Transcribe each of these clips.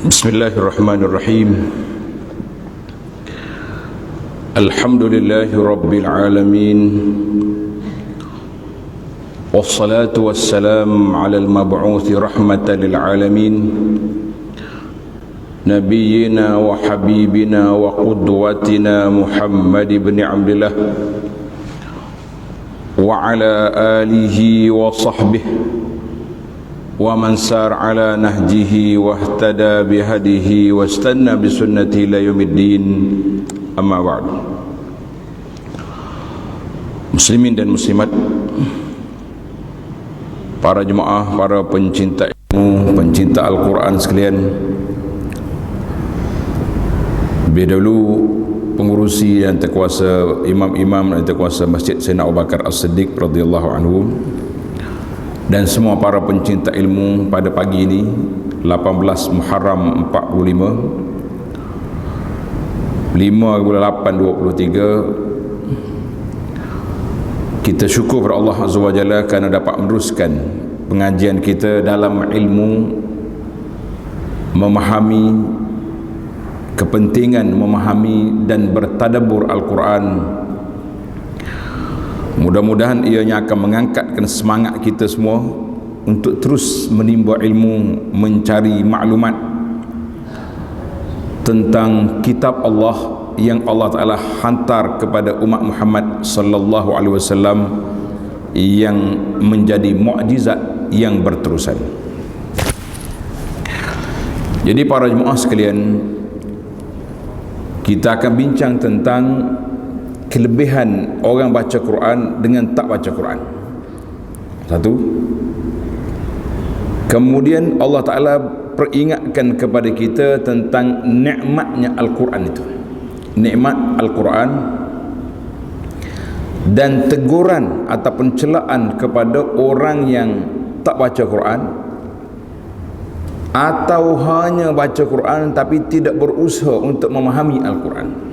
Bismillahirrahmanirrahim. Alhamdulillahi rabbil alamin. Wassalatu wassalam ala al-mab'uthi rahmatan lil alamin. Nabiyyina wa habibina wa qudwatina Muhammad ibn Abdullah wa ala alihi wa sahbihi wa man sar ala nahjihi wa ihtada bihadihi wa istanna bisunnati ila yaumiddin, amma ba'd. Muslimin dan muslimat, para jemaah, para pencinta ilmu, pencinta Al-Quran sekalian, lebih dahulu pengurusi dan terkuasa, imam-imam dan terkuasa Masjid Sayyidina Abu Bakar As-Siddiq radhiyallahu anhu, dan semua para pencinta ilmu, pada pagi ini 18 Muharram 45 5/8/23, kita syukur kepada Allah Azza wa Jalla kerana dapat meneruskan pengajian kita dalam ilmu memahami kepentingan memahami dan bertadabbur Al-Quran. Mudah-mudahan ianya akan mengangkatkan semangat kita semua untuk terus menimba ilmu, mencari maklumat tentang kitab Allah yang Allah Ta'ala hantar kepada umat Muhammad sallallahu alaihi wasallam, yang menjadi mukjizat yang berterusan. Jadi para jemaah sekalian, kita akan bincang tentang kelebihan orang baca Quran dengan tak baca Quran. Satu. Kemudian Allah Ta'ala peringatkan kepada kita tentang nikmatnya Al-Quran itu, nikmat Al-Quran, dan teguran ataupun celaan kepada orang yang tak baca Quran atau hanya baca Quran tapi tidak berusaha untuk memahami Al-Quran.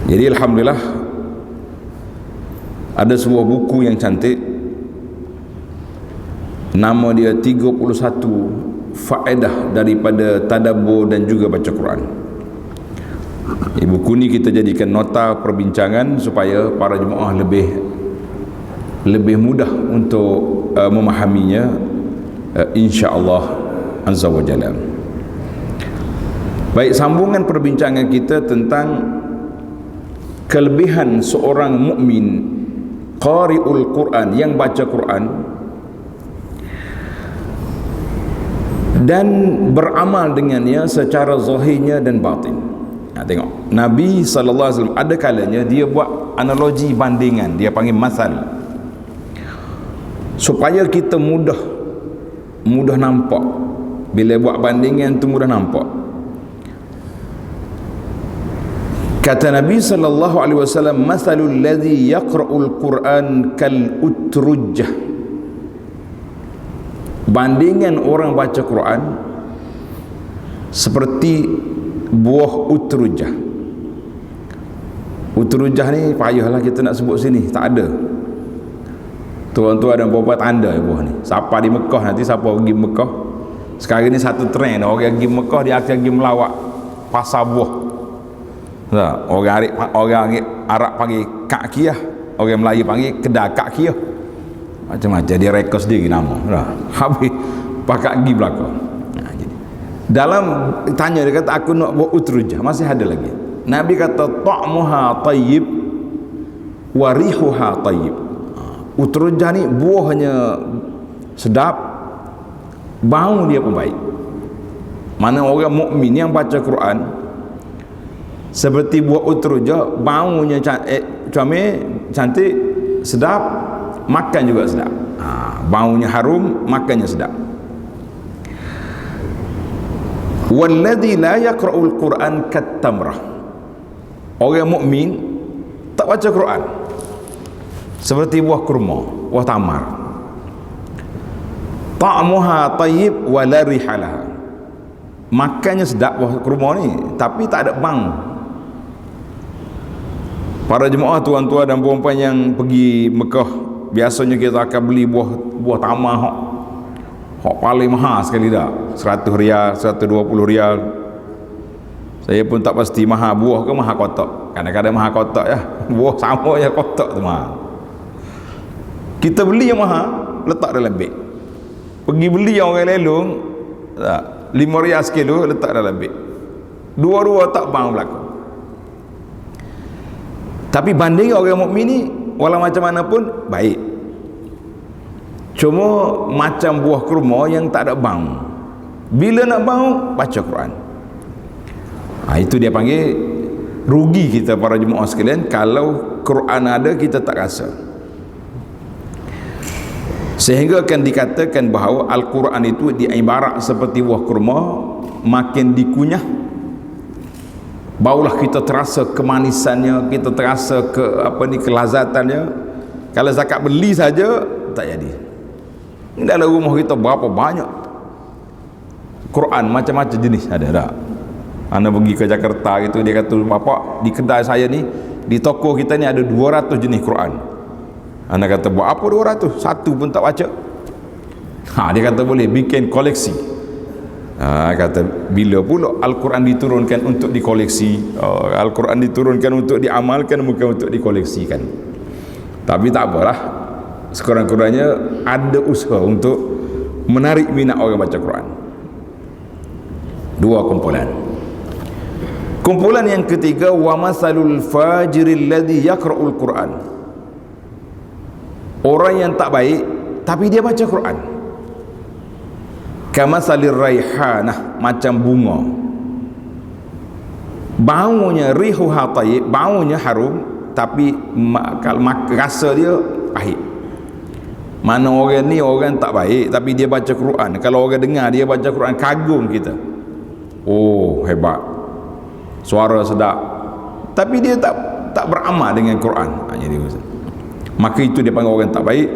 Jadi alhamdulillah ada sebuah buku yang cantik, nama dia 31 faedah daripada tadabbur dan juga baca Quran. Buku ni kita jadikan nota perbincangan supaya para jemaah lebih mudah untuk memahaminya, insya-Allah azza wa jalla. Baik, sambungan perbincangan kita tentang kelebihan seorang mukmin qari'ul Quran, yang baca Quran dan beramal dengannya secara zahirnya dan batin. Tengok, Nabi sallallahu alaihi wasallam ada kalanya dia buat analogi, bandingan, dia panggil masal, supaya kita mudah nampak. Bila buat bandingan tu mudah nampak. Kata Nabi sallallahu alaihi wasallam, "Mathalul ladzi yaqra'ul Qur'an kal utrujjah." Bandingan orang baca Quran seperti buah utrujjah. Utrujjah ni payahlah kita nak sebut sini, tak ada. Tuan-tuan dan puan-puan tanda buah ni. Siapa di Mekah nanti, siapa pergi Mekah. Sekarang ni satu trend, orang pergi Mekah dia akan pergi melawat pasar buah. Orang Arab panggil kakiyah, orang Melayu panggil kedai kakiyah, macam-macam dia rekod sendiri nama. Habis pakat pergi belakang. Dalam tanya dia kata, aku nak buat utrujah, masih ada lagi. Nabi kata ta'muha tayyib wa rihuha tayyib. Utrujah ni buahnya sedap, bau dia pun baik. Mana orang mukmin yang baca Quran seperti buah utrujah, baunya comel, cantik, sedap, makan juga sedap. Baunya harum, makannya sedap. Walladzi la yaqra'ul Qur'an kat-tamrah. Orang mukmin tak baca Quran seperti buah kurma, buah tamar. Ta'muha tayyib wa la rihalaha. Makannya sedap buah kurma ni, tapi tak ada bau. Para jemaah, tuan-tuan dan puan-puan yang pergi Mekah, biasanya kita akan beli buah tamar hak paling mahal sekali dah, 100 rial, 120 rial. Saya pun tak pasti mahal buah ke mahal kotak. Kadang-kadang mahal kotak ya, buah sama je kotak tu mahal. Kita beli yang mahal, letak dalam beg. Pergi beli yang orang lelong, 5 rial sekilo, letak dalam beg. Dua-dua tak bang berlaku. Tapi banding orang mukmin ni, walau macam mana pun baik. Cuma macam buah kurma yang tak ada bang. Bila nak bang, baca Quran. Itu dia panggil rugi kita para jemaah sekalian kalau Quran ada kita tak rasa. Sehingga akan dikatakan bahawa Al-Quran itu diibarat seperti buah kurma, makin dikunyah barulah kita terasa kemanisannya, kita terasa kelazatannya. Kalau zakat beli saja tak jadi. Dalam rumah kita berapa banyak Quran, macam-macam jenis ada tak? Anda pergi ke Jakarta gitu, dia kata, bapak, di kedai saya ni, di toko kita ni ada 200 jenis Quran. Anda kata, buat apa 200? Satu pun tak baca. Dia kata boleh bikin koleksi. Kata, bila pula Al-Quran diturunkan untuk dikoleksi? Al-Quran diturunkan untuk diamalkan, bukan untuk dikoleksikan. Tapi tak apalah, sekurang-kurangnya ada usaha untuk menarik minat orang baca Quran. Dua kumpulan. Kumpulan yang ketiga, wa masalul fajiril ladzi yaqra'ul Quran. Orang yang tak baik tapi dia baca Quran. Kamasalir raihanah, macam bunga. Baunya rihuha tayyib, baunya harum, tapi rasa dia pahit. Mana orang ni orang tak baik tapi dia baca Quran. Kalau orang dengar dia baca Quran, kagum kita. Oh, hebat. Suara sedap. Tapi dia tak beramal dengan Quran. Jadi maka itu dia panggil orang tak baik.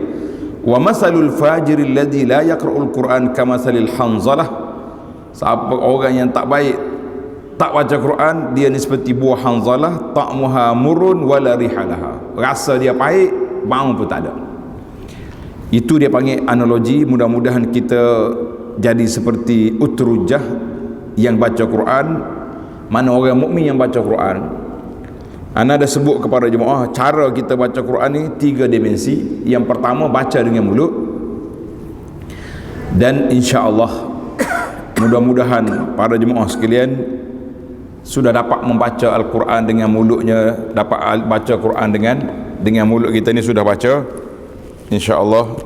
Wa masalul fajiril ladzi la yaqra'ul Quran kamasalil hanzalah. Siapa orang yang tak baik, tak baca Quran, dia ni seperti buah hanzalah, ta'muha murun wala rihalaha. Rasa dia pahit, bau pun tak ada. Itu dia panggil analogi. Mudah-mudahan kita jadi seperti utrujah yang baca Quran. Mana orang mukmin yang baca Quran, ana dah sebut kepada jemaah cara kita baca Quran ni 3 dimensi. Yang pertama, baca dengan mulut. Dan insya-Allah mudah-mudahan para jemaah sekalian sudah dapat membaca Al-Quran dengan mulutnya, dapat baca Quran dengan mulut kita ni sudah baca. InsyaAllah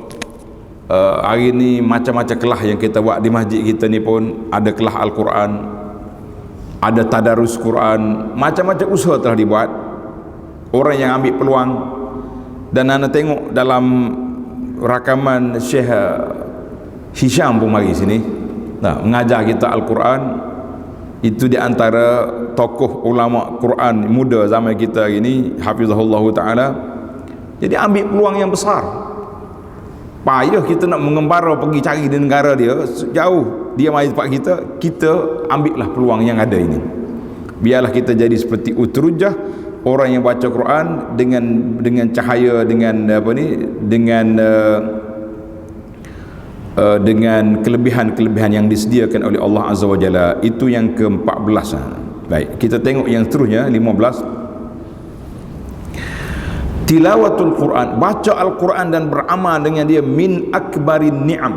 hari ni macam-macam kelah yang kita buat di masjid kita ni pun ada kelah Al-Quran, ada tadarus Quran, macam-macam usaha telah dibuat. Orang yang ambil peluang, dan anda tengok dalam rakaman Syekh Hisham pun mari sini mengajar kita Al-Quran. Itu di antara tokoh ulama Quran muda zaman kita ini, hafizahullah ta'ala. Jadi ambil peluang yang besar. Payah kita nak mengembara pergi cari di negara dia jauh, dia mari tempat kita ambillah peluang yang ada ini. Biarlah kita jadi seperti utrujah, orang yang baca Quran dengan cahaya, dengan kelebihan-kelebihan yang disediakan oleh Allah Azza wa Jalla. Itu yang ke-14. Baik, kita tengok yang seterusnya 15. Tilawatul Quran, baca Al-Quran dan beramal dengan dia, min akbarin ni'am,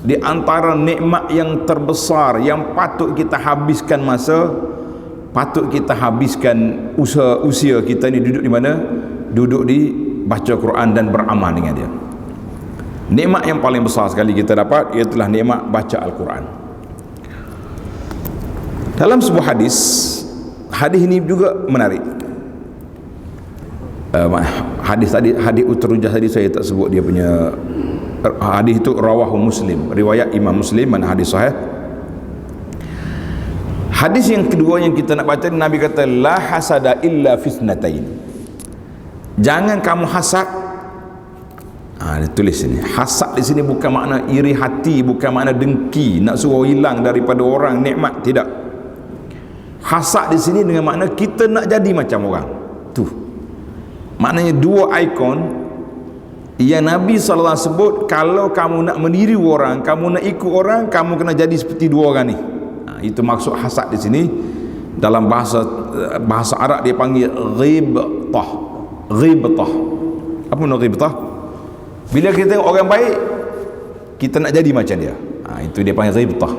di antara nikmat yang terbesar yang patut kita habiskan masa, patut kita habiskan usia kita ni. Duduk di mana? Duduk di baca Quran dan beramal dengan dia. Nikmat yang paling besar sekali kita dapat ialah nikmat baca Al-Quran. Dalam sebuah hadis ini juga menarik. Hadis utrujah tadi saya tak sebut dia punya hadis. Itu rawahu Muslim, riwayat Imam Muslim, mana hadis sahih. Hadis yang kedua yang kita nak baca, Nabi kata la hasada illa fitnatain. Jangan kamu hasad. Dia tulis sini. Hasad di sini bukan makna iri hati, bukan makna dengki, nak suruh hilang daripada orang nikmat, tidak. Hasad di sini dengan makna kita nak jadi macam orang. Tu. Maknanya dua ikon yang Nabi SAW sebut, kalau kamu nak meniru orang, kamu nak ikut orang, kamu kena jadi seperti dua orang ni. Itu maksud hasad di sini. Dalam bahasa Arab dia panggil ghibtah. Ghibtah. Apa makna ghibtah? Bila kita tengok orang baik, kita nak jadi macam dia. Itu dia panggil ghibtah.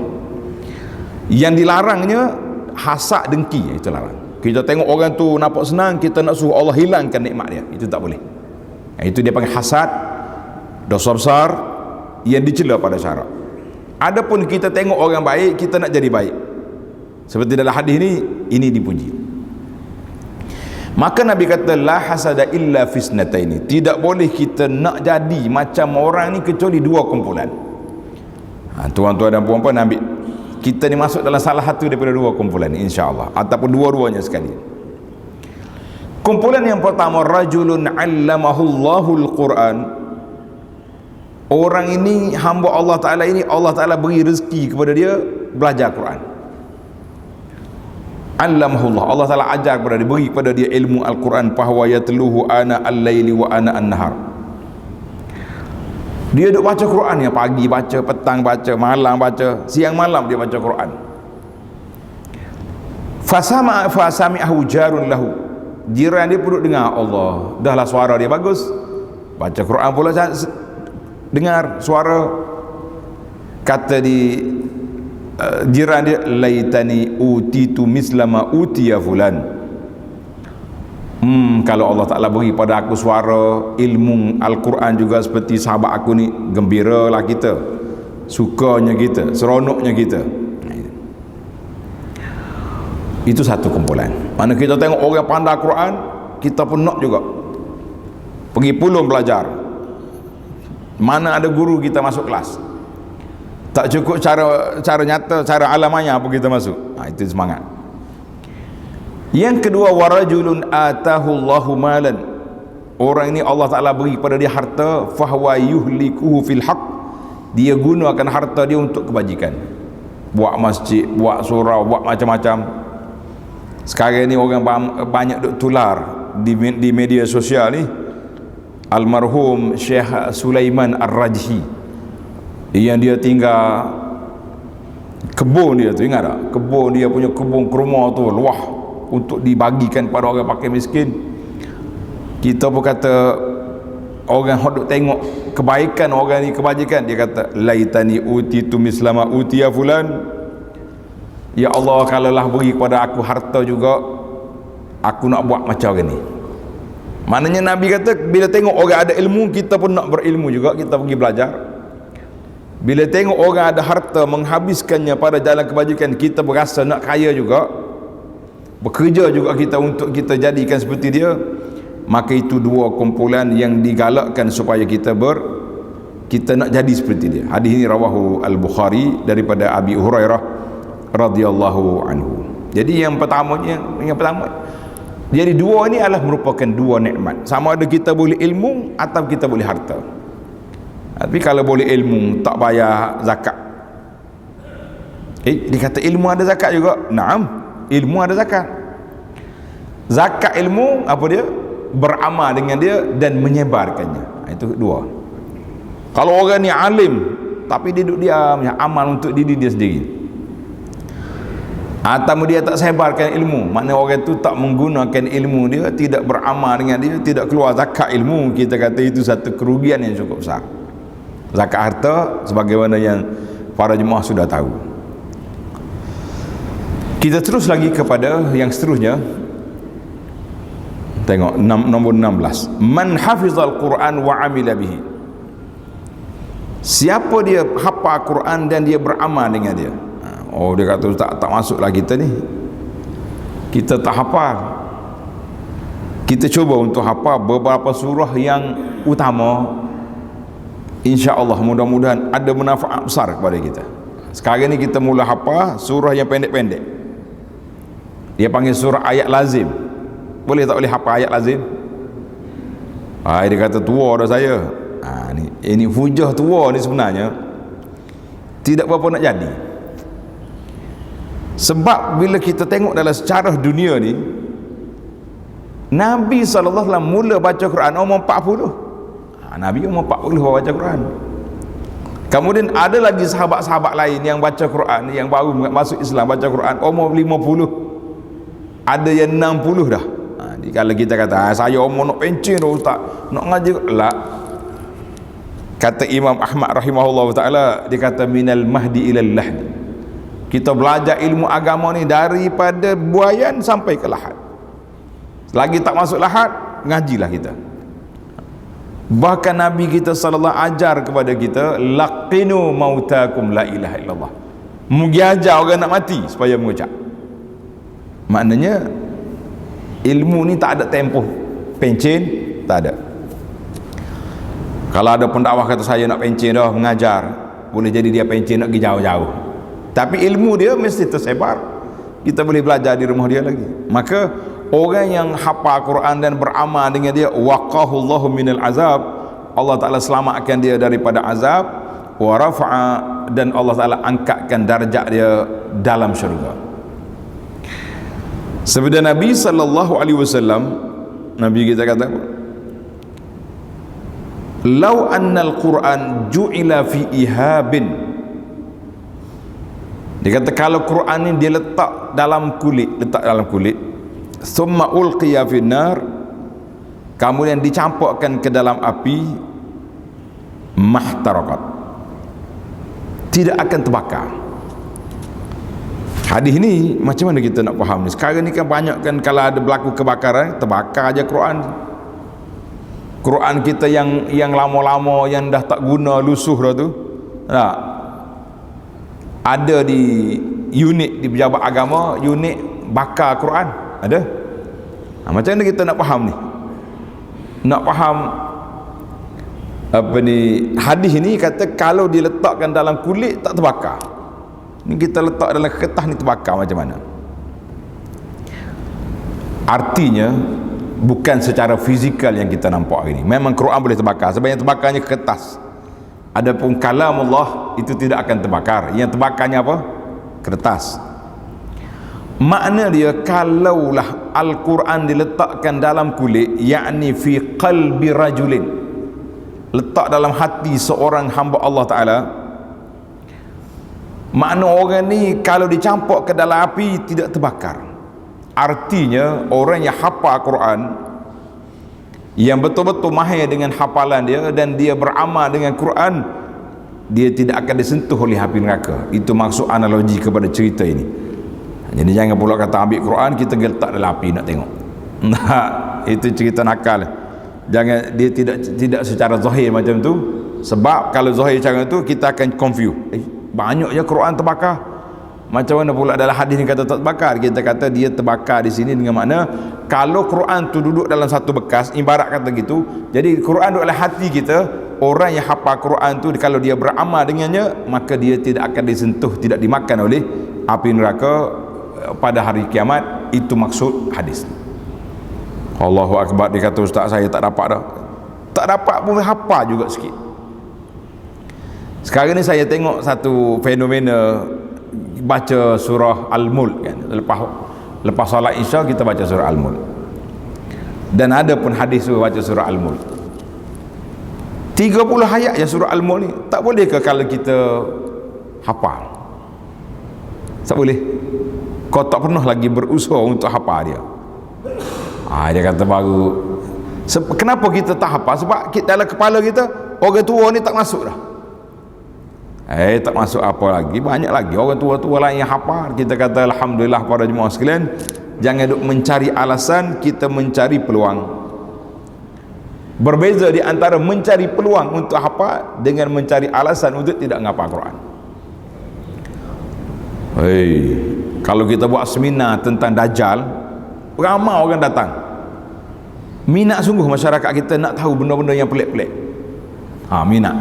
Yang dilarangnya hasad, dengki, itu larang. Kita tengok orang tu nampak senang, kita nak suruh Allah hilangkan nikmat dia, itu tak boleh. Itu dia panggil hasad, dosa besar yang dicela pada syarak. Adapun kita tengok orang baik, kita nak jadi baik, seperti dalam hadis ini dipuji. Maka Nabi kata la hasada illa fisnataini, tidak boleh kita nak jadi macam orang ni kecuali dua kumpulan. Tuan-tuan dan puan-puan, ambil kita ni masuk dalam salah satu daripada dua kumpulan ni, insya-Allah, ataupun dua-duanya sekali. Kumpulan yang pertama, rajulun 'allamahullahul Quran. Orang ini hamba Allah Taala ini, Allah Taala beri rezeki kepada dia belajar Quran. 'Allamahullah, Allah Taala ajar kepada dia, beri kepada dia ilmu Al-Quran, fahuwa yatluhu ana al-laili wa ana an-nahar. Dia duk baca Quran ya, pagi baca, petang baca, malam baca, siang malam dia baca Quran. Fasami'ahu jarun lahu, jiran dia pun dengar, Allah, dahlah suara dia bagus, baca Quran pula dengar suara. Kata di jiran dia, laitani utitu mislama utiya fulan. Kalau Allah Ta'ala beri pada aku suara ilmu Al-Quran juga seperti sahabat aku ni, gembiralah kita, sukanya kita, seronoknya kita. Itu satu kumpulan. Mana kita tengok orang pandai Quran, kita pun nak juga pergi pulung belajar. Mana ada guru kita masuk kelas, tak cukup cara nyata, cara alamanya pun kita masuk. Itu semangat. Yang kedua, warajulun atahullahu malan. Orang ini Allah Ta'ala beri pada dia harta, fahuwa yuhlikuhu fil haq, dia gunakan harta dia untuk kebajikan, buat masjid, buat surau, buat macam-macam. Sekarang ni orang banyak duk tular di media sosial ni. Almarhum Syekh Sulaiman Ar-Rajhi, yang dia tinggal kebun dia tu, ingat tak? Kebun dia punya kebun kurma tu luah untuk dibagikan pada orang pakai miskin. Kita pun kata, orang hodok tengok kebaikan orang ni, kebajikan, dia kata laitani utitu mislama utiya fulan. Ya Allah, kalaulah beri kepada aku harta juga, aku nak buat macam orang ni. Maknanya Nabi kata, bila tengok orang ada ilmu, kita pun nak berilmu juga, kita pergi belajar. Bila tengok orang ada harta, menghabiskannya pada jalan kebajikan, kita berasa nak kaya juga, bekerja juga kita untuk kita jadikan seperti dia. Maka itu dua kumpulan yang digalakkan supaya kita nak jadi seperti dia. Hadis ini rawahu Al-Bukhari daripada Abi Hurairah radhiyallahu anhu. Jadi yang pertama, jadi dua ini adalah merupakan dua nikmat. Sama ada kita boleh ilmu atau kita boleh harta. Tapi kalau boleh ilmu, tak bayar zakat. Dia kata ilmu ada zakat juga. Naam, ilmu ada zakat. Zakat ilmu apa dia? Beramal dengan dia dan menyebarkannya. Itu dua. Kalau orang ni alim tapi dia duduk diam, amal untuk diri dia sendiri, atau dia tak sebarkan ilmu, maknanya orang tu tak menggunakan ilmu dia, tidak beramal dengan dia, tidak keluar zakat ilmu, kita kata itu satu kerugian yang cukup besar. Zakat harta sebagaimana yang para jemaah sudah tahu. Kita terus lagi kepada yang seterusnya. Tengok nombor 16. Man hafizal Quran wa amila bihi. Siapa dia hafal Quran dan dia beramal dengan dia. Oh, dia kata tak masuklah kita ni, kita tak hafal. Kita cuba untuk hafal beberapa surah yang utama, insya-Allah mudah-mudahan ada manfaat besar kepada kita. Sekarang ni kita mula hafal surah yang pendek-pendek, dia panggil surah ayat lazim. Boleh tak boleh hafal ayat lazim? Dia kata tua dah saya. Ini hujah tua ni sebenarnya tidak berapa nak jadi. Sebab bila kita tengok dalam sejarah dunia ni, Nabi SAW mula baca Quran umur 40. Nabi umur 40 baca Quran. Kemudian ada lagi sahabat-sahabat lain yang baca Quran, yang baru masuk Islam baca Quran umur 50, ada yang 60 dah. Kalau kita kata saya umur nak pencen dah ustaz, nak ngaji lah. Kata Imam Ahmad rahimahullah taala, dia kata minal mahdi ilal lahdi. Kita belajar ilmu agama ni daripada buayan sampai ke lahad. Lagi tak masuk lahad, ngajilah kita. Bahkan Nabi kita sallallahu ajar kepada kita, laqinu mautakum la ilaha illallah. Mengajar orang nak mati supaya mengucap. Maknanya ilmu ni tak ada tempoh pencen, tak ada. Kalau ada pendakwah kata saya nak pencen dah mengajar, boleh jadi dia pencen nak pergi jauh-jauh, tapi ilmu dia mesti tersebar, kita boleh belajar di rumah dia lagi. Maka orang yang hafal Quran dan beramal dengan dia, waqahullahu minal azab, Allah Ta'ala selamatkan dia daripada azab, wa rafa'a, dan Allah Ta'ala angkatkan darjat dia dalam syurga. Sabda Nabi sallallahu alaihi wasallam, Nabi kita kata apa? Lau annal Quran ju'ila fi ihabin. Dia kata kalau Quran ni dia letak dalam kulit, summa ulqiya fin nar, kemudian dicampurkan ke dalam api, mahtarakat, tidak akan terbakar. Hadis ni macam mana kita nak faham ni? Sekarang ni kan banyak kan, kalau ada berlaku kebakaran, terbakar aja Quran kita yang lama-lama, yang dah tak guna, lusuh dah tu. Tak. Ada di unit di pejabat agama, unit bakar Quran, ada. Macam mana kita nak faham ni? Nak faham apa ni, hadis ni kata kalau diletakkan dalam kulit tak terbakar. Ni kita letak dalam kertas ni terbakar macam mana? Artinya bukan secara fizikal yang kita nampak ini. Memang Quran boleh terbakar, sebab yang terbakarnya kertas. Adapun kalam Allah itu tidak akan terbakar. Yang terbakarnya apa? Kertas. Makna dia, kalaulah Al-Quran diletakkan dalam kulit, yakni fi qalbi rajulin, letak dalam hati seorang hamba Allah Ta'ala, makna orang ni kalau dicampur ke dalam api tidak terbakar. Artinya orang yang hafal Quran, yang betul-betul mahir dengan hafalan dia dan dia beramal dengan Quran, dia tidak akan disentuh oleh api neraka. Itu maksud analogi kepada cerita ini. Jadi jangan pula kata ambil Quran kita letak dalam api nak tengok. Nah, itu cerita nakal. Jangan, dia tidak secara zahir macam tu. Sebab kalau zahir macam tu kita akan confuse. Banyak je Quran terbakar. Macam mana pula dalam hadis ni kata tak terbakar? Kita kata dia terbakar di sini dengan makna kalau Quran tu duduk dalam satu bekas, ibarat kata gitu. Jadi Quran duduk dalam hati kita, orang yang hafal Quran tu kalau dia beramal dengannya, maka dia tidak akan disentuh, tidak dimakan oleh api neraka pada hari kiamat. Itu maksud hadis. Allahu Akbar. Dia kata ustaz saya tak dapat dah. Tak dapat pun hafal juga sikit. Sekarang ni saya tengok satu fenomena, baca surah Al-Mulk kan, lepas solat Isya kita baca surah Al-Mulk, dan ada pun hadis suruh baca surah Al-Mulk 30 ayat ya surah Al-Mulk ni. Tak boleh ke kalau kita hafal? Tak boleh. Kau tak pernah lagi berusaha untuk hafal dia. Dia kata baru. Kenapa kita tak hafal? Sebab dalam kepala kita orang tua ni tak masuk dah. Tak masuk apa lagi, banyak lagi orang tua-tua lain yang hafal. Kita kata alhamdulillah para jemaah sekalian, jangan duk mencari alasan, kita mencari peluang. Berbeza di antara mencari peluang untuk hafal dengan mencari alasan untuk tidak menghafal Quran. Kalau kita buat seminar tentang Dajjal, ramai orang datang. Minat sungguh masyarakat kita nak tahu benda-benda yang pelik-pelik. Minat.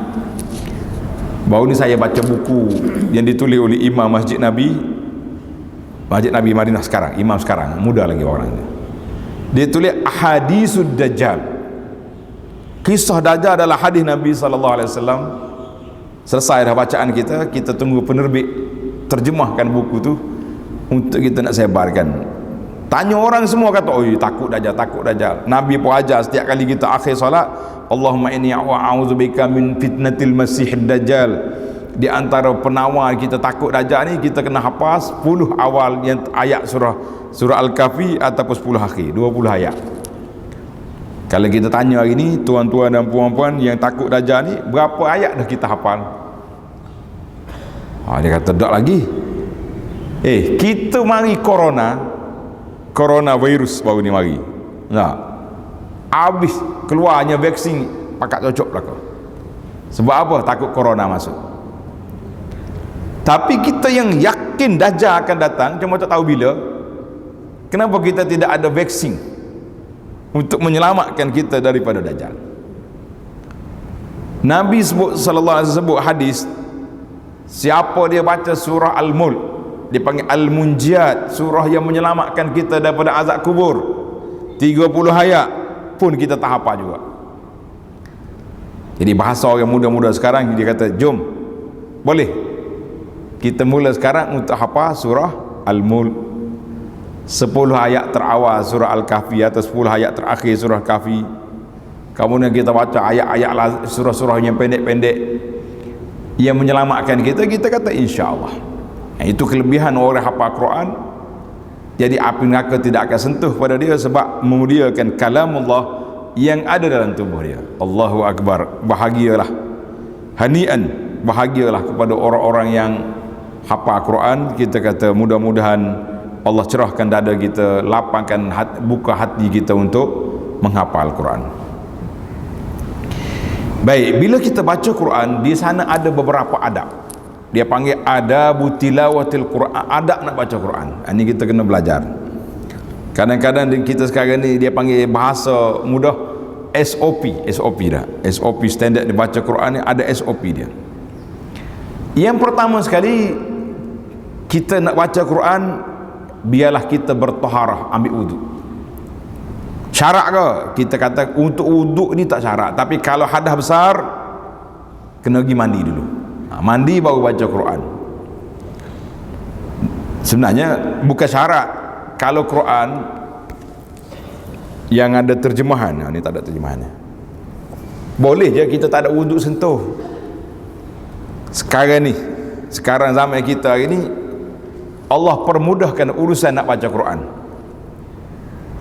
Baru ni saya baca buku yang ditulis oleh Imam Masjid Nabi Madinah sekarang, imam sekarang, muda lagi orangnya. Dia tulis Ahadisud Dajjal. Kisah Dajjal adalah hadis Nabi SAW. Selesai dah bacaan kita tunggu penerbit terjemahkan buku tu untuk kita nak sebarkan Tanya orang semua kata, oh takut Dajjal, takut Dajjal. Nabi pun ajar setiap kali kita akhir solat, Allahumma inni a'udzubika min fitnatil masihid dajjal. Di antara penawar kita takut Dajjal ni, kita kena hafaz 10 awal yang ayat surah Al-Kahfi ataupun 10 akhir, 20 ayat. Kalau kita tanya hari ni, tuan-tuan dan puan-puan yang takut Dajjal ni, berapa ayat dah kita hafal? Dia kata tak lagi. Kita mari coronavirus baru ni mari. Habis keluarnya vaksin pakat cocok belaka. Sebab apa? Takut corona masuk. Tapi kita yang yakin Dajjal akan datang, cuma tak tahu bila. Kenapa kita tidak ada vaksin untuk menyelamatkan kita daripada Dajjal? Nabi sallallahu alaihi wasallam sebut hadis, siapa dia baca surah Al-Mulk, dipanggil Al-Munjiat, surah yang menyelamatkan kita daripada azab kubur, 30 ayat pun kita tak hafal juga. Jadi bahasa orang muda-muda sekarang, dia kata jom, boleh kita mula sekarang untuk hafal surah Al-Mulk, 10 ayat terawal surah Al-Kahfi atau 10 ayat terakhir surah Kahfi. Kemudian kita baca ayat-ayat surah-surah yang pendek-pendek yang menyelamatkan kita. Kita kata insya-Allah. Itu kelebihan orang hafal Quran. Jadi api neraka tidak akan sentuh pada dia, sebab memuliakan kalamullah yang ada dalam tubuh dia. Allahu Akbar. Bahagialah, hanian, bahagialah kepada orang-orang yang hafal Quran. Kita kata mudah-mudahan Allah cerahkan dada kita, lapangkan buka hati kita untuk menghafal Quran. Baik, bila kita baca Quran, di sana ada beberapa adab. Dia panggil adabu tilawatil Quran, adab nak baca Quran. Ini kita kena belajar. Kadang-kadang kita sekarang ni dia panggil bahasa mudah SOP dah. SOP, standard dia baca Quran ni ada SOP dia. Yang pertama sekali, kita nak baca Quran, biarlah kita bertaharah, ambil wudu. Syarat ke? Kita kata untuk wudu ni tak syarat, tapi kalau hadas besar kena pergi mandi dulu. Mandi baru baca Quran. Sebenarnya bukan syarat. Kalau Quran yang ada terjemahan, ni tak ada terjemahannya, boleh je kita tak ada wudu sentuh. Sekarang zaman kita hari ni, Allah permudahkan urusan nak baca Quran.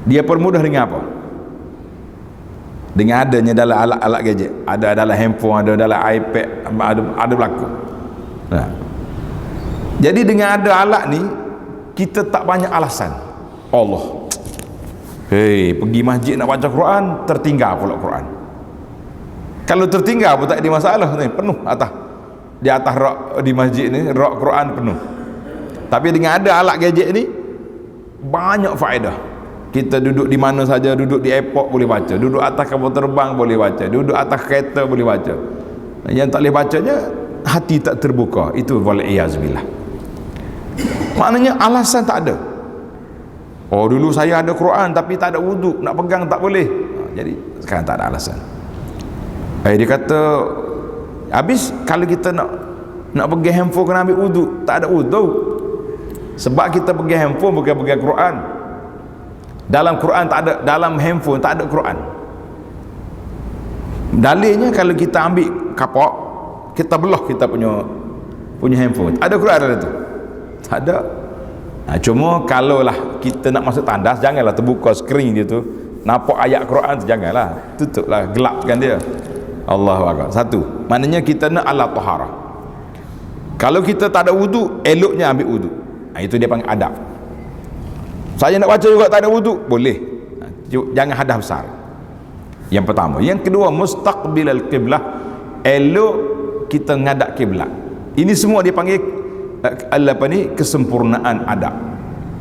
Dia permudah dengan apa? Dengan adanya dalam alat-alat gadget, ada dalam handphone, ada dalam iPad, ada berlaku. Jadi dengan ada alat ni, kita tak banyak alasan. Allah, pergi masjid nak baca Quran, tertinggal pula Quran. Kalau tertinggal pun tak ada masalah, penuh atas, di atas rak di masjid ni, rak Quran penuh. Tapi dengan ada alat gadget ni, banyak faedah. Kita duduk di mana saja, duduk di airport boleh baca, duduk atas kapal terbang boleh baca, duduk atas kereta boleh baca. Yang tak boleh bacanya, hati tak terbuka. Itu wal'iyazbillah. Maknanya alasan tak ada. Oh, dulu saya ada Quran tapi tak ada wudu, nak pegang tak boleh. Jadi sekarang tak ada alasan. Dia kata, habis kalau kita nak pegang handphone kena ambil wudu, tak ada wudu. Sebab kita pegang handphone bukan pegang Quran. Dalam Quran tak ada, dalam handphone tak ada Quran. Dalilnya kalau kita ambil kapak, kita belah kita punya handphone, ada Quran dalam tu? Tak ada. Cuma kalau lah kita nak masuk tandas, janganlah terbuka skrin dia tu, nampak ayat Quran tu, janganlah, tutuplah, gelapkan dia. Allahu Akbar. Satu, maknanya kita nak ala taharah. Kalau kita tak ada wudu, eloknya ambil wudu. Itu dia panggil adab. Saya nak baca juga tak ada wudu, boleh, jangan hadas besar. Yang pertama. Yang kedua, mustaqbilal qiblah, elok kita ngadap kiblat. Ini semua dipanggil kesempurnaan adab.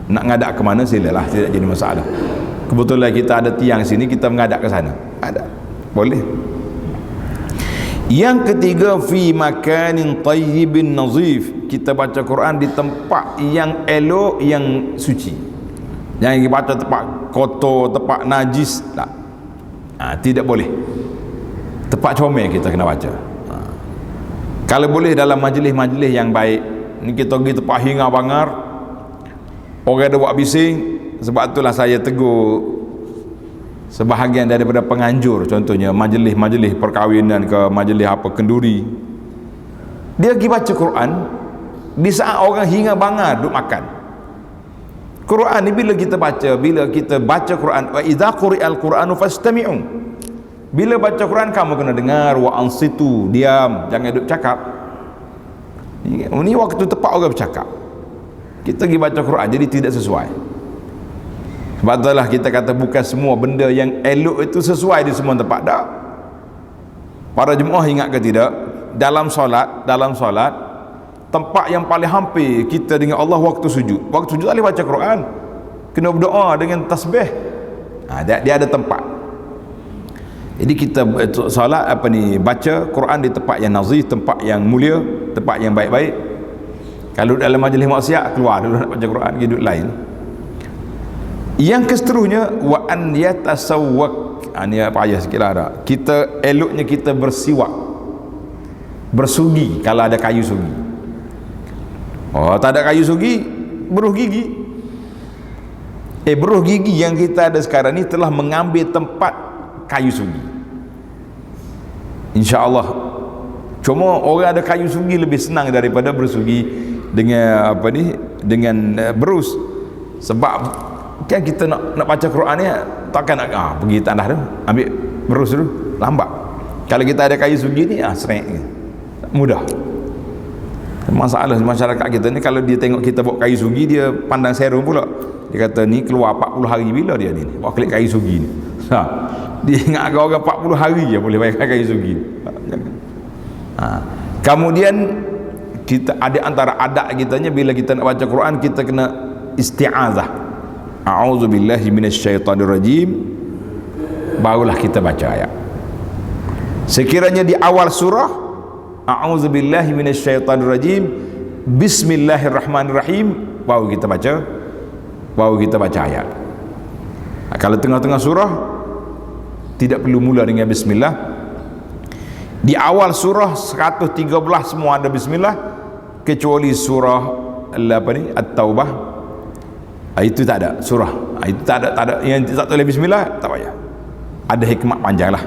Nak ngadap ke mana silalah, tidak jadi masalah. Kebetulan kita ada tiang sini, kita mengadap ke sana, ada, boleh. Yang ketiga, fi makanin tayyibin nazif, kita baca Quran di tempat yang elok, yang suci. Jangan baca tempat kotor, tempat najis, tak. Tidak boleh. Tempat comel kita kena baca. Kalau boleh dalam majlis-majlis yang baik. Ni kita pergi tempat hingar bangar, orang ada buat bising, Sebab itulah saya tegur sebahagian daripada penganjur, contohnya majlis-majlis perkahwinan ke majlis apa kenduri, dia pergi baca Quran di saat orang hingga bangar duk makan. Quran ni bila kita baca Quran, wa idza quri'al qur'anu fastami'u, bila baca Quran kamu kena dengar, wa ansitu, diam, jangan duk cakap. Ini waktu tepat orang bercakap, kita pergi baca Quran, jadi tidak sesuai. Sebab itulah kita kata bukan semua benda yang elok itu sesuai di semua tempat. Tak. Para jemaah ingat ke tidak, dalam solat tempat yang paling hampir kita dengan Allah waktu sujud tak boleh baca Quran, kena berdoa dengan tasbih. Dia ada tempat. Jadi kita solat baca Quran di tempat yang nazih, tempat yang mulia, tempat yang baik-baik. Kalau dalam majlis maksiat, keluar dulu nak baca Quran, pergi duduk lain. Yang keseterusnya, wa an yatasawwak, ni payah sikit lah tak? Kita eloknya kita bersiwak, bersugi kalau ada kayu sugi. Tak ada kayu sugi, beruh gigi. Beruh gigi yang kita ada sekarang ni telah mengambil tempat kayu sugi, insya-Allah. Cuma orang ada kayu sugi lebih senang daripada bersugi dengan dengan berus. Sebab kan kita nak baca Quran ni takkan nak pergi tanah tu ambil berus dulu, lambat. Kalau kita ada kayu sugi ni sering mudah. Masalah masyarakat kita ni, kalau dia tengok kita bawa kayu sugi, dia pandang serong pula. Dia kata ni keluar 40 hari bila dia ni bawa klik kayu sugi ni. Dia ingat orang 40 hari je boleh pakai kayu sugi. Kemudian kita ada antara adat kitanya, bila kita nak baca Quran kita kena isti'azah, a'udzubillahi minasyaitonirrajim, barulah kita baca ayat. Sekiranya di awal surah a'udzubillahi minasyaitonirrajim, bismillahirrahmanirrahim, baru kita baca ayat. Kalau tengah-tengah surah tidak perlu mula dengan bismillah. Di awal surah 113 semua ada bismillah, kecuali surah At-Taubah, itu tak ada surah, itu tak ada yang tak boleh bismillah, tak payah, ada hikmat panjang lah.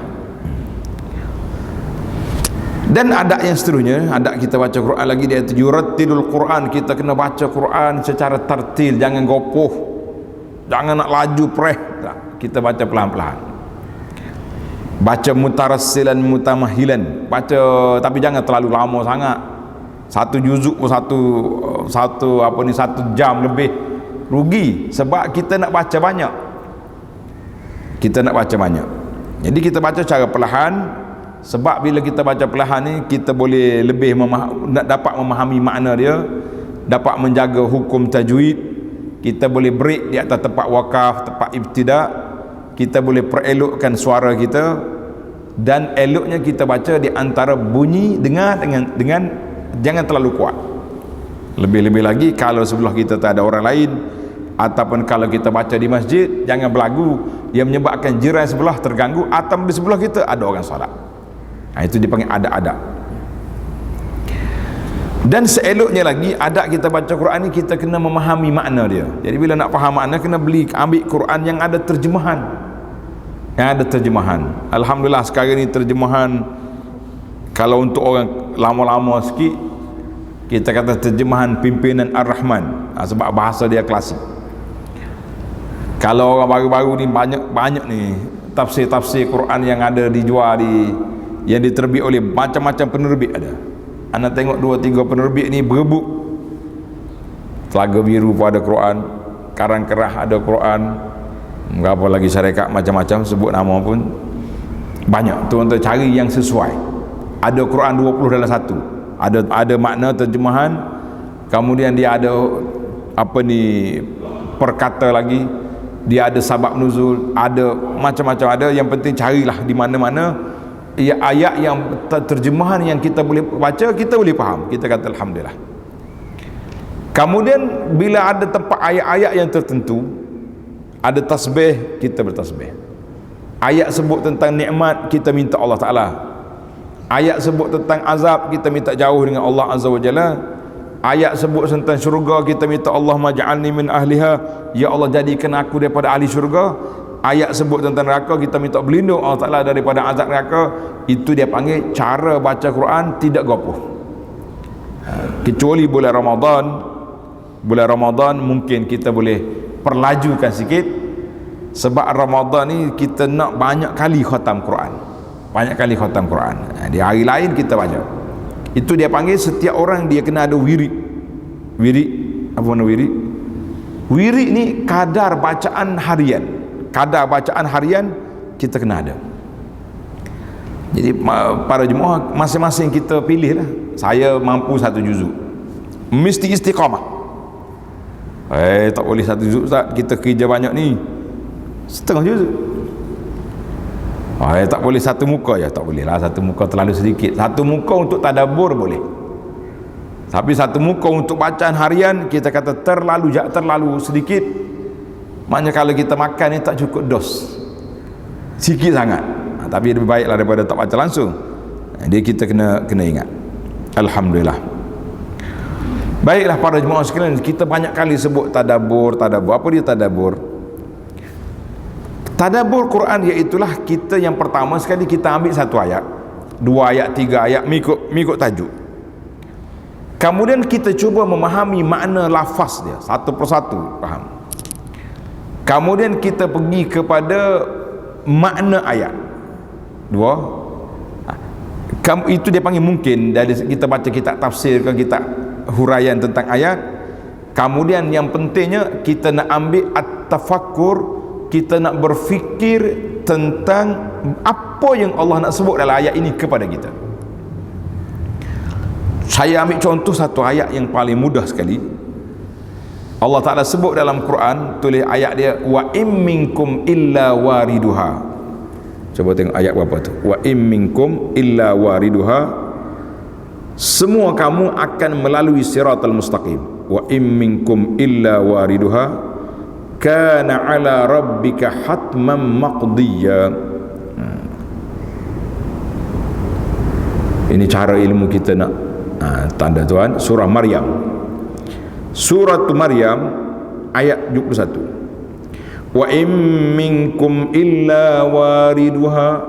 Dan adat yang seterusnya, adat kita baca Quran lagi, dia itu yurattilul Quran, kita kena baca Quran secara tartil, jangan gopoh, jangan nak laju preh, kita baca pelan-pelan, baca mutarassilan mutamahilan, baca tapi jangan terlalu lama sangat. Satu juzuk pun satu jam lebih, rugi. Sebab kita nak baca banyak, jadi kita baca cara perlahan. Sebab bila kita baca perlahan ni, kita boleh lebih dapat memahami makna dia, dapat menjaga hukum tajwid, kita boleh break di atas tempat wakaf, tempat ibtidak, kita boleh perelokkan suara kita. Dan eloknya kita baca di antara bunyi dengar dengan jangan terlalu kuat. Lebih-lebih lagi kalau sebelah kita tak ada orang lain, ataupun kalau kita baca di masjid, jangan berlagu yang menyebabkan jiran sebelah terganggu, atau di sebelah kita ada orang solat. Itu dipanggil adat-adat. Dan seeloknya lagi, adat kita baca Quran ni kita kena memahami makna dia. Jadi bila nak faham makna, kena ambil Quran yang ada terjemahan. Alhamdulillah sekarang ni terjemahan, kalau untuk orang lama-lama sikit, kita kata terjemahan pimpinan Ar-Rahman, sebab bahasa dia klasik. Kalau orang baru-baru ni banyak ni tafsir-tafsir Quran yang ada dijual yang diterbit oleh macam-macam penerbit ada. Anda tengok 2-3 penerbit ni berebut. Telaga Biru pun ada Quran, Karang Kerah ada Quran, berapa lagi syarikat macam-macam, sebut nama pun banyak. Tuan-tuan cari yang sesuai. Ada Quran 20 dalam satu. Ada makna terjemahan, kemudian dia ada perkata lagi, dia ada sabab nuzul, ada macam-macam ada. Yang penting carilah di mana-mana ayat yang terjemahan yang kita boleh baca, kita boleh faham, kita kata alhamdulillah. Kemudian bila ada tempat ayat-ayat yang tertentu, ada tasbih, kita bertasbih. Ayat sebut tentang nikmat, kita minta Allah Ta'ala. Ayat sebut tentang azab, kita minta jauh dengan Allah Azza wa Jalla. Ayat sebut tentang syurga, kita minta Allah maj'alni min ahliha, ya Allah jadikan aku daripada ahli syurga. Ayat sebut tentang neraka, kita minta berlindung Allah Ta'ala daripada azab neraka. Itu dia panggil cara baca Quran tidak gopoh. Kecuali bulan Ramadan. Bulan Ramadan mungkin kita boleh perlajukan sikit, sebab Ramadan ni kita nak banyak kali khatam Quran, banyak kali khatam Quran. Di hari lain kita baca. Itu dia panggil setiap orang dia kena ada wirid. Wirid, apa mana wirid? Wirid ni kadar bacaan harian. Kadar bacaan harian kita kena ada. Jadi para jemaah masing-masing kita pilih lah. Saya mampu 1 juzuk, mesti istiqamah. Tak boleh 1 juzuk Ustaz, kita kerja banyak ni, setengah juzuk. Tak boleh 1 muka je, tak boleh lah, 1 muka terlalu sedikit. 1 muka untuk tadabbur boleh, tapi 1 muka untuk bacaan harian kita kata terlalu sedikit. Maknanya kalau kita makan ni tak cukup dos, sikit sangat. Tapi lebih baiklah daripada tak baca langsung. Dia kita kena ingat. Alhamdulillah. Baiklah para jemaah sekalian, kita banyak kali sebut tadabbur. Apa dia tadabbur? Tadabbur Quran iaitulah kita yang pertama sekali kita ambil 1 ayat, 2 ayat, 3 ayat, mengikut tajuk. Kemudian kita cuba memahami makna lafaz dia satu persatu, faham. Kemudian kita pergi kepada makna ayat. 2. Itu dia panggil mungkin dari kita baca kitab tafsir ke kitab huraian tentang ayat. Kemudian yang pentingnya kita nak ambil at-tafakkur, kita nak berfikir tentang apa yang Allah nak sebut dalam ayat ini kepada kita. Saya ambil contoh 1 ayat yang paling mudah sekali. Allah Ta'ala sebut dalam Quran, tulis ayat dia, wa im minkum illa wariduha. Coba tengok ayat berapa tu. Wa im minkum illa wariduha, semua kamu akan melalui siratal mustaqim. Wa im minkum illa wariduha kana ala rabbika hatman maqdiya. Ini cara ilmu kita nak tanda tuan. Surah Maryam, Surah Maryam ayat 71. Wa im minkum illa wariduha,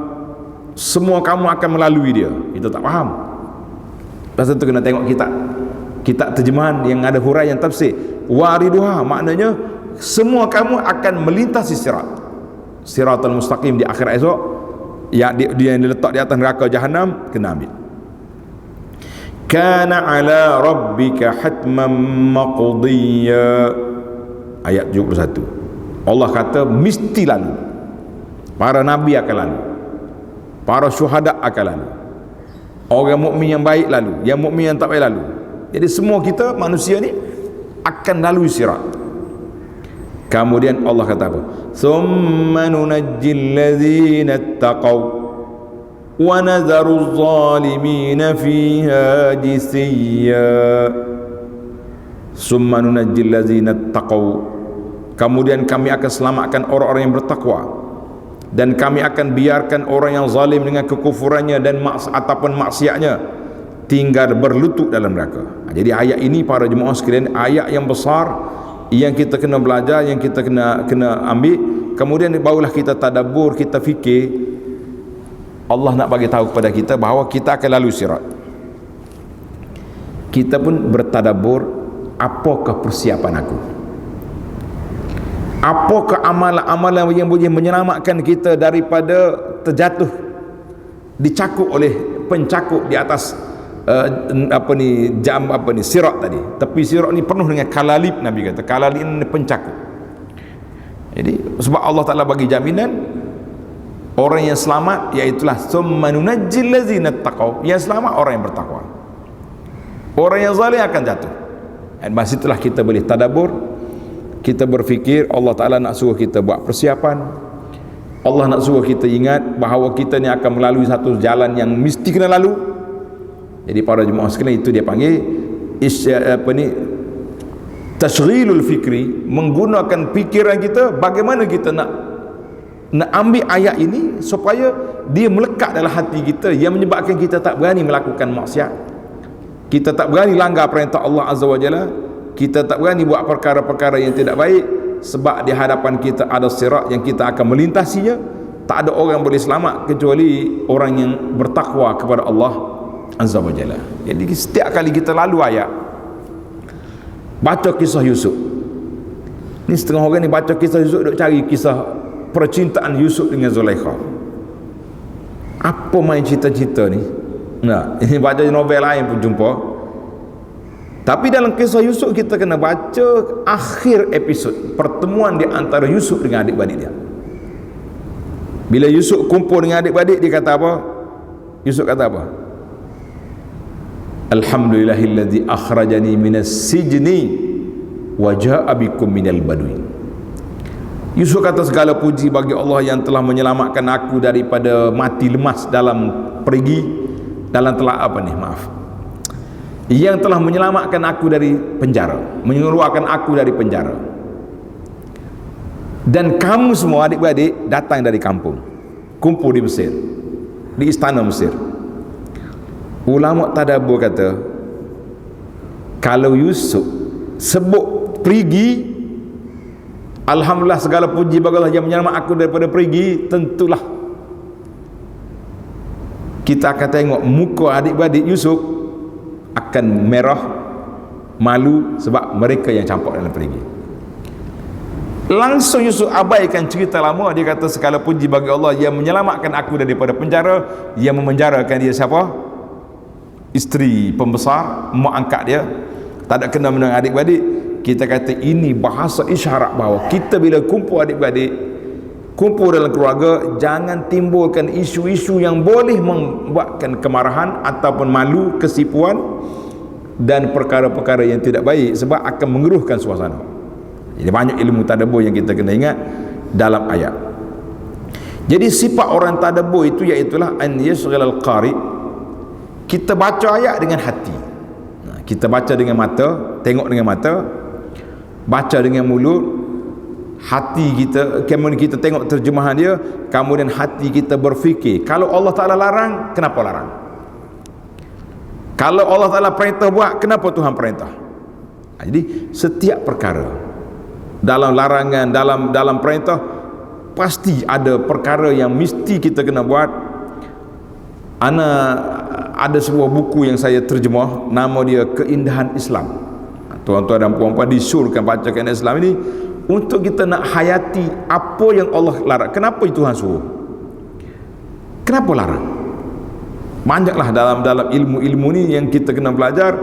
semua kamu akan melalui dia. Kita tak faham, pasal tu kena tengok kitab terjemahan yang ada huraian tafsir. Wariduha maknanya semua kamu akan melintasi siratal mustaqim di akhir esok, yang dia yang diletak di atas neraka jahanam, kena ambil. Kana ala rabbika hatman maqdiya, ayat 71. Allah kata mesti lalu, para nabi akan lalu, para syuhada akan lalu, orang mukmin yang baik lalu, yang mukmin yang tak baik lalu. Jadi semua kita manusia ni akan lalui sirat. Kemudian Allah kata apa? Thumma nunajjil ladzina ittaqaw wa nadharu adh-dhalimina fiha jithiya. Thumma nunajjil ladzina ittaqaw, kemudian kami akan selamatkan orang-orang yang bertakwa, dan kami akan biarkan orang yang zalim dengan kekufurannya dan ataupun maksiatnya tinggal berlutut dalam neraka. Jadi ayat ini para jemaah sekalian, ayat yang besar yang kita kena belajar, yang kita kena ambil. Kemudian barulah kita tadabbur, kita fikir. Allah nak bagi tahu kepada kita bahawa kita akan lalu sirat. Kita pun bertadabbur, apakah persiapan aku? Apakah amalan-amalan yang boleh menyelamatkan kita daripada terjatuh, dicakup oleh pencakup di atas sirat tadi. Tepi sirat ni penuh dengan kalalib, Nabi kata kalalib ni pencakup. Jadi sebab Allah Ta'ala bagi jaminan orang yang selamat, iaitulah summa nunajjil ladzina taqaw, yang selamat orang yang bertakwa. Orang yang zalim akan jatuh. Dan masa itulah kita boleh tadabbur, kita berfikir. Allah Ta'ala nak suruh kita buat persiapan. Allah nak suruh kita ingat bahawa kita ni akan melalui satu jalan yang mesti kena lalu. Jadi para jemaah sekalian, itu dia panggil tasghilul fikri, menggunakan fikiran kita. Bagaimana kita nak ambil ayat ini supaya dia melekat dalam hati kita, yang menyebabkan kita tak berani melakukan maksiat, kita tak berani langgar perintah Allah Azza wa Jalla, kita tak berani buat perkara-perkara yang tidak baik, sebab di hadapan kita ada sirat yang kita akan melintasinya. Tak ada orang boleh selamat kecuali orang yang bertakwa kepada Allah Azza wa Jalla. Jadi setiap kali kita lalu ayat, baca kisah Yusuf ni, setengah orang ni baca kisah Yusuf duk cari kisah percintaan Yusuf dengan Zulaikha. Apa main cerita-cerita ni? Nah, ini baca novel lain pun jumpa. Tapi dalam kisah Yusuf kita kena baca akhir episod, pertemuan di antara Yusuf dengan adik-beradik dia. Bila Yusuf kumpul dengan adik-beradik, dia kata apa? Yusuf kata apa? Alhamdulillahilladzi akhrajani minas sijni wa ja'a bikum minal badwi. Yusuf kata segala puji bagi Allah yang telah menyelamatkan aku daripada mati lemas dalam perigi, dalam telah apa ni, maaf, yang telah menyelamatkan aku dari penjara, mengeluarkan aku dari penjara. Dan kamu semua adik-beradik datang dari kampung, kumpul di Mesir, di istana Mesir. Ulama tadabbur kata, kalau Yusuf sebut perigi, alhamdulillah segala puji bagi Allah yang menyelamatkan aku daripada perigi, tentulah kita akan tengok muka adik-beradik Yusuf akan merah, malu, sebab mereka yang campak dalam perigi. Langsung Yusuf abaikan cerita lama. Dia kata segala puji bagi Allah yang menyelamatkan aku daripada penjara, yang memenjarakan dia siapa? Isteri pembesar, mak angkat dia. Tak ada kena dengan adik-beradik. Kita kata ini bahasa isyarat bahawa kita bila kumpul adik-beradik, kumpul dalam keluarga, jangan timbulkan isu-isu yang boleh membuatkan kemarahan ataupun malu, kesipuan dan perkara-perkara yang tidak baik, sebab akan mengeruhkan suasana. Jadi banyak ilmu tadabbur yang kita kena ingat dalam ayat. Jadi sifat orang tadabbur itu iaitulah an yashghal al-qari, kita baca ayat dengan hati. Kita baca dengan mata, tengok dengan mata, baca dengan mulut, hati kita, kemudian kita tengok terjemahan dia, kemudian hati kita berfikir, kalau Allah Ta'ala larang, kenapa larang? Kalau Allah Ta'ala perintah buat, kenapa Tuhan perintah? Jadi setiap perkara dalam larangan, dalam perintah, pasti ada perkara yang mesti kita kena buat. Ada sebuah buku yang saya terjemah, nama dia Keindahan Islam. Tuan-tuan dan puan-puan disuruhkan baca Keindahan Islam ini untuk kita nak hayati apa yang Allah larang. Kenapa Tuhan suruh? Kenapa larang? Banyaklah dalam ilmu-ilmu ni yang kita kena belajar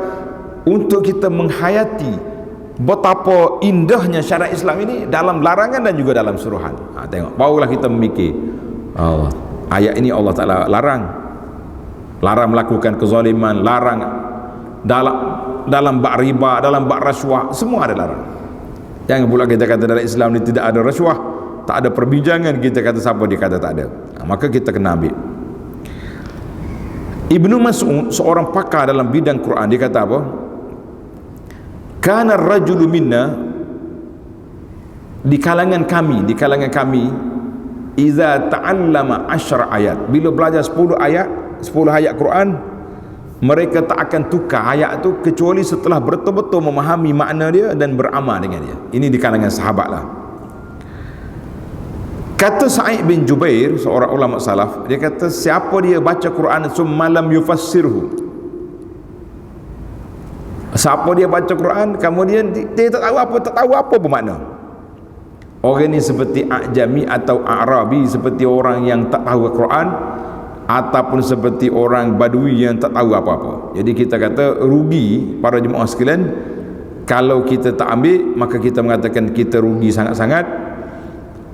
untuk kita menghayati betapa indahnya syariat Islam ini dalam larangan dan juga dalam suruhan. Tengok, barulah kita memikir, oh, ayat ini Allah Ta'ala larang melakukan kezaliman, larang dalam bab riba, dalam bab rasuah, semua ada larang. Jangan pula kita kata dalam Islam ni tidak ada rasuah, tak ada perbincangan, kita kata siapa dia kata tak ada. Maka kita kena ambil. Ibnu Mas'ud, seorang pakar dalam bidang Quran, dia kata apa? Kana rajulu minna, di kalangan kami iza ta'allama 10 ayat, bila belajar 10 ayat Quran, mereka tak akan tukar ayat tu kecuali setelah betul-betul memahami makna dia dan beramal dengan dia. Ini di kalangan sahabat lah. Kata Sa'id bin Jubair, seorang ulama salaf, dia kata siapa dia baca Quran summa lam yufassirhu, siapa dia baca Quran kemudian dia tak tahu apa bermakna. Orang ni seperti A'jami atau A'rabi, seperti orang yang tak tahu Quran, ataupun seperti orang Badui yang tak tahu apa-apa. Jadi kita kata rugi para jemaah sekalian kalau kita tak ambil, maka kita mengatakan kita rugi sangat-sangat.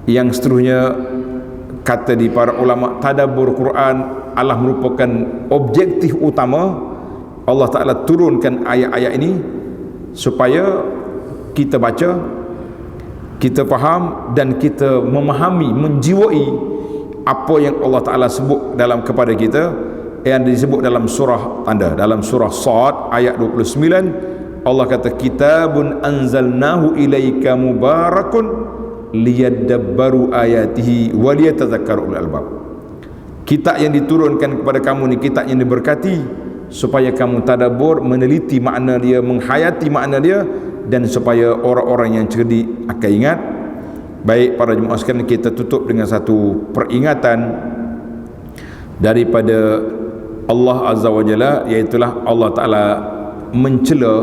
Yang seterusnya, kata di para ulama, tadabbur Quran adalah merupakan objektif utama. Allah Ta'ala turunkan ayat-ayat ini supaya kita baca, kita faham dan kita memahami, menjiwai apa yang Allah Ta'ala sebut dalam kepada kita, yang disebut dalam surah tanda, dalam surah Sad ayat 29. Allah kata kitabun anzalnahu ilaika mubarakun liyadabbaru ayatihi waliyatadzakkaru ulul albab. Kitab yang diturunkan kepada kamu ni kitab yang diberkati, supaya kamu tadabbur, meneliti makna dia, menghayati makna dia, dan supaya orang-orang yang cerdik akan ingat. Baik para jemaah sekalian, kita tutup dengan satu peringatan daripada Allah Azza wa Jalla, iaitulah Allah Ta'ala mencela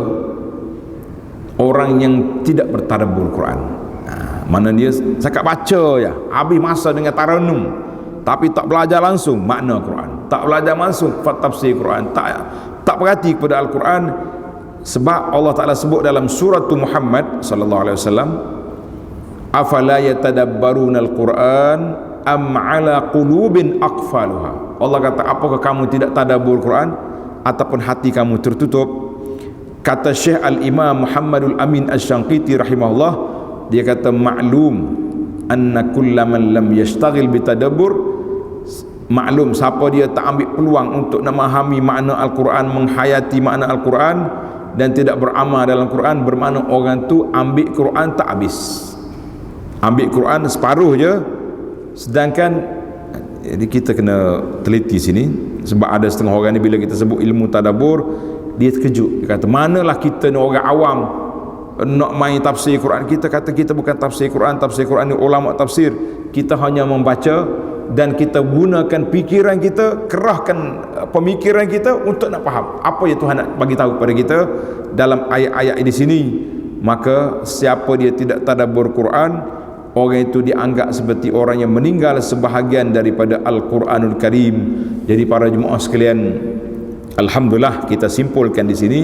orang yang tidak bertadabbur Quran. Mana dia cakap baca ya, habis masa dengan taranum, tapi tak belajar langsung makna Quran, tak belajar langsung tafsir Quran, tak perhati kepada Al-Quran. Sebab Allah Ta'ala sebut dalam surah Muhammad sallallahu alaihi wasallam, afala yatadabbaruna al-Quran am ala qulubin aqfaluha. Allah kata, apakah kamu tidak tadabbur Quran ataupun hati kamu tertutup? Kata Syekh Al-Imam Muhammadul Amin Asy-Syanqiti rahimahullah, dia kata, maklum anna kullaman lam yashtaghil bitadabbur, maklum siapa dia tak ambil peluang untuk memahami makna Al-Quran, menghayati makna Al-Quran dan tidak beramal dalam Quran, bermakna orang tu ambil Quran tak habis, ambil Quran separuh je. Sedangkan jadi kita kena teliti sini, sebab ada setengah orang ni bila kita sebut ilmu tadabbur, dia terkejut, dia kata, manalah kita ni orang awam nak main tafsir Quran. Kita kata kita bukan tafsir Quran. Tafsir Quran ni ulama tafsir, kita hanya membaca dan kita gunakan fikiran kita, kerahkan pemikiran kita untuk nak faham apa yang Tuhan nak bagi tahu kepada kita dalam ayat-ayat di sini. Maka siapa dia tidak tadabbur Quran, orang itu dianggap seperti orang yang meninggal sebahagian daripada Al-Quranul Karim. Jadi para jemaah sekalian, alhamdulillah kita simpulkan di sini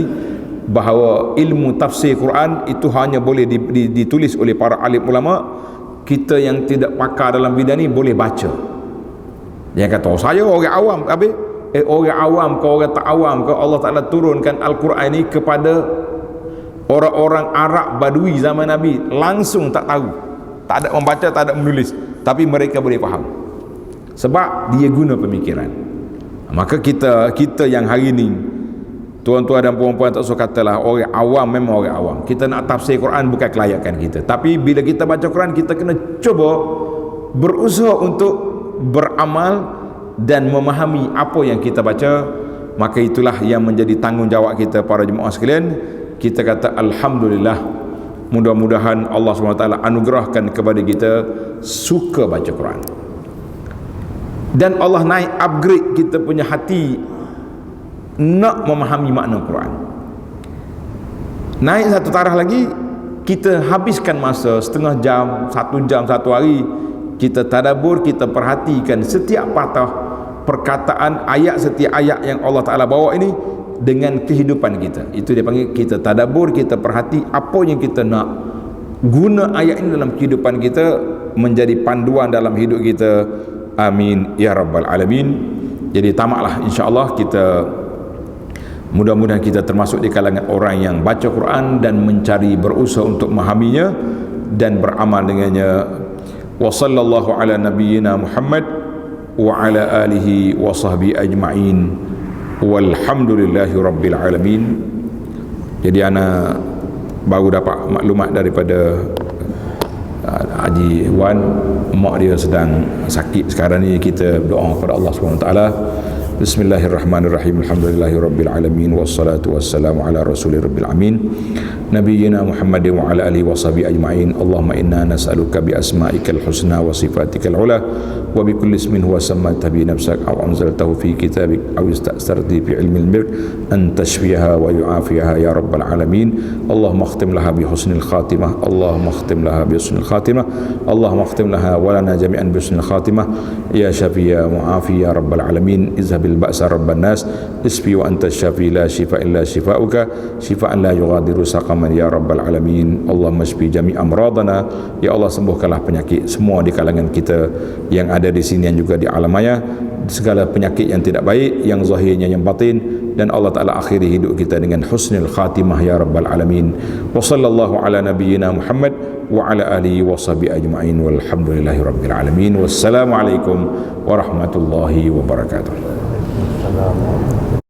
bahawa ilmu tafsir Quran itu hanya boleh ditulis oleh para alim ulama. Kita yang tidak pakar dalam bidang ni boleh baca. Dia kata, oh, saya orang awam. Habis orang awam ke orang tak awam ke, Allah Ta'ala turunkan Al-Quran ini kepada orang-orang Arab Badui zaman Nabi, langsung tak tahu, tak ada membaca, tak ada menulis, tapi mereka boleh faham sebab dia guna pemikiran. Maka kita yang hari ni, tuan-tuan dan puan-puan, tak usah katalah orang awam, memang orang awam. Kita nak tafsir Quran bukan kelayakan kita, tapi bila kita baca Quran, kita kena cuba berusaha untuk beramal dan memahami apa yang kita baca. Maka itulah yang menjadi tanggungjawab kita para jemaah sekalian. Kita kata alhamdulillah, mudah-mudahan Allah SWT anugerahkan kepada kita suka baca Quran, dan Allah naik upgrade kita punya hati nak memahami makna Quran. Naik satu taraf lagi, kita habiskan masa setengah jam, 1 jam, 1 hari, kita tadabbur, kita perhatikan setiap patah perkataan ayat, setiap ayat yang Allah Ta'ala bawa ini dengan kehidupan kita. Itu dia panggil kita tadabbur, kita perhati apa yang kita nak guna ayat ini dalam kehidupan kita, menjadi panduan dalam hidup kita. Amin ya rabbal alamin. Jadi tamaklah insya-Allah kita, mudah-mudahan kita termasuk di kalangan orang yang baca Quran dan mencari, berusaha untuk memahaminya dan beramal dengannya. Wa sallallahu ala nabiyyina Muhammad wa ala alihi wa sahbihi ajma'in, walhamdulillahi rabbil alamin. Jadi ana baru dapat maklumat daripada Haji Wan, mak dia sedang sakit sekarang ni. Kita berdoa kepada Allah SWT. Bismillahirrahmanirrahim. Alhamdulillahirabbil alamin, wassalatu wassalamu ala rasulil rabbil alamin, nabiyyina Muhammadin wa ala alihi washabihi ajma'in. Allahumma inna nas'aluka bi asma'ikal husna wa sifatikal ula wa bi kulli ismin huwa sammaita bi nafsik aw anzaltahu fi kitabik aw ista'sarta fi ilmil mulk an tashfiha wa yu'afiha ya rabbal alamin. Allahumma khtim laha bi husnil khatimah, Allahumma khtim laha bi husnil khatimah, Allahumma khtim laha wa lana jami'an bi husnil khatimah ya syafi ya mu'afi ya rabbal alamin. Izhabil ba'sa rabban nas, isfi wa anta syafi la shifa illa shifauka, shifaan la yughadiru saqaman ya rabbal alamin. Allahumma shfi jami' amradana, ya Allah sembuhkanlah penyakit semua di kalangan kita yang ada di sini dan juga di alam maya, segala penyakit yang tidak baik, yang zahirnya yang batin, dan Allah Ta'ala akhiri hidup kita dengan husnul khatimah ya rabbal alamin. Wa sallallahu ala nabiyyina Muhammad wa ala alihi wa sahbihi ajma'in, walhamdulillahi rabbil alamin. Wassalamualaikum warahmatullahi wabarakatuh.